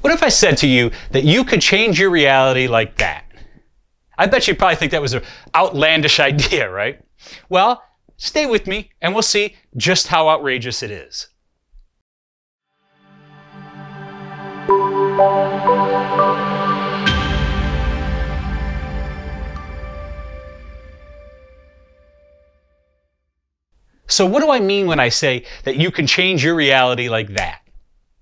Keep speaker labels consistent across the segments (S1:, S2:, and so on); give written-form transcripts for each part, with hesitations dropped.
S1: What if I said to you that you could change your reality like that? I bet you'd probably think that was an outlandish idea, right? Well, stay with me and we'll see just how outrageous it is. So what do I mean when I say that you can change your reality like that?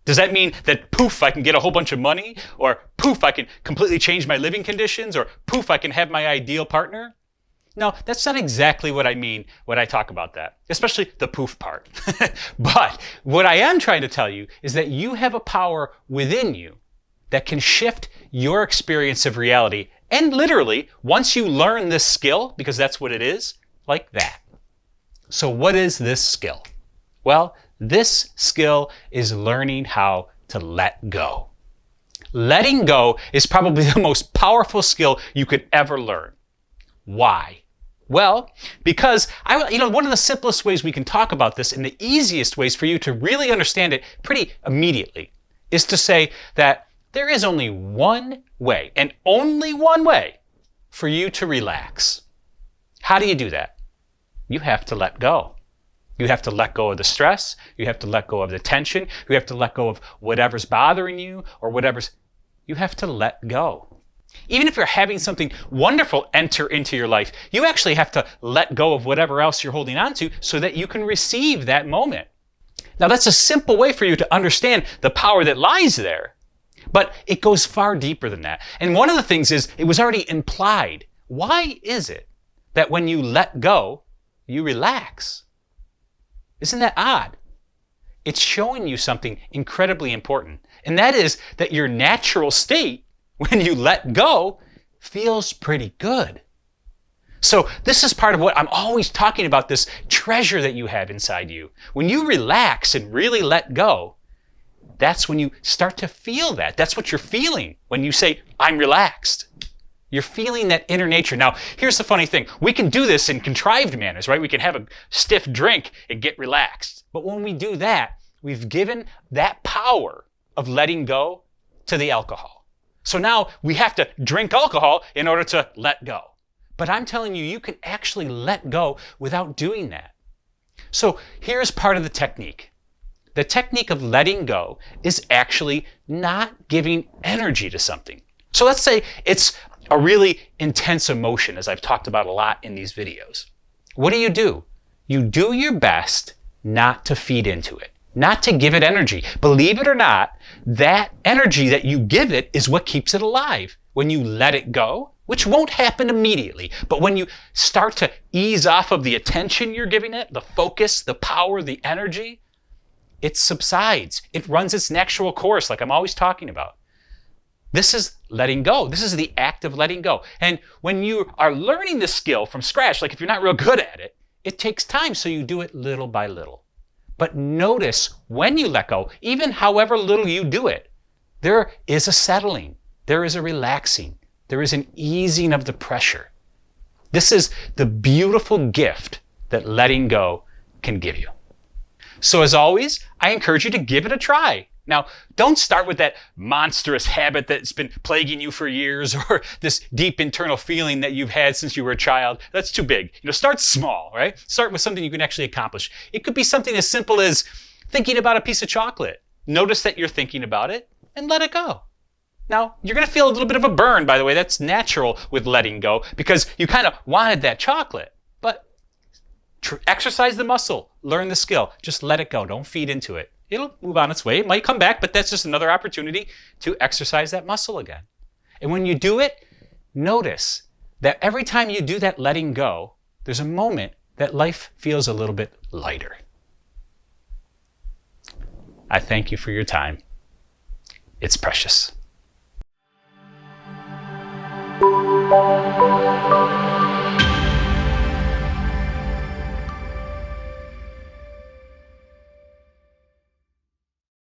S1: Does that mean that poof, I can get a whole bunch of money? Or poof, I can completely change my living conditions? Or poof, I can have my ideal partner? No, that's not exactly what I mean when I talk about that, especially the poof part. But what I am trying to tell you is that you have a power within you that can shift your experience of reality. And literally, once you learn this skill, because that's what it is, like that. So what is this skill? Well, this skill is learning how to let go. Letting go is probably the most powerful skill you could ever learn. Why? Well, because one of the simplest ways we can talk about this and the easiest ways for you to really understand it pretty immediately is to say that there is only one way, and only one way, for you to relax. How do you do that? You have to let go. You have to let go of the stress. You have to let go of the tension. You have to let go of whatever's bothering you or you have to let go. Even if you're having something wonderful enter into your life, you actually have to let go of whatever else you're holding on to so that you can receive that moment. Now, that's a simple way for you to understand the power that lies there, but it goes far deeper than that. And one of the things is, it was already implied. Why is it that when you let go, you relax? Isn't that odd? It's showing you something incredibly important, and that is that your natural state, when you let go, feels pretty good. So this is part of what I'm always talking about, this treasure that you have inside you. When you relax and really let go, that's when you start to feel that. That's what you're feeling when you say, I'm relaxed. You're feeling that inner nature. Now, here's the funny thing. We can do this in contrived manners, right? We can have a stiff drink and get relaxed. But when we do that, we've given that power of letting go to the alcohol. So now we have to drink alcohol in order to let go. But I'm telling you, you can actually let go without doing that. So here's part of the technique. The technique of letting go is actually not giving energy to something. So let's say it's a really intense emotion, as I've talked about a lot in these videos. What do? You do your best not to feed into it, not to give it energy. Believe it or not, that energy that you give it is what keeps it alive. When you let it go, which won't happen immediately, but when you start to ease off of the attention you're giving it, the focus, the power, the energy, it subsides. It runs its natural course, like I'm always talking about. This is letting go. This is the act of letting go. And when you are learning this skill from scratch, like if you're not real good at it, it takes time, so you do it little by little. But notice when you let go, even however little you do it, there is a settling. There is a relaxing. There is an easing of the pressure. This is the beautiful gift that letting go can give you. So as always, I encourage you to give it a try. Now, don't start with that monstrous habit that's been plaguing you for years, or this deep internal feeling that you've had since you were a child. That's too big. Start small, right? Start with something you can actually accomplish. It could be something as simple as thinking about a piece of chocolate. Notice that you're thinking about it and let it go. Now, you're going to feel a little bit of a burn, by the way. That's natural with letting go because you kind of wanted that chocolate. But exercise the muscle. Learn the skill. Just let it go. Don't feed into it. It'll move on its way. It might come back, but that's just another opportunity to exercise that muscle again. And when you do it, notice that every time you do that letting go, there's a moment that life feels a little bit lighter. I thank you for your time. It's precious.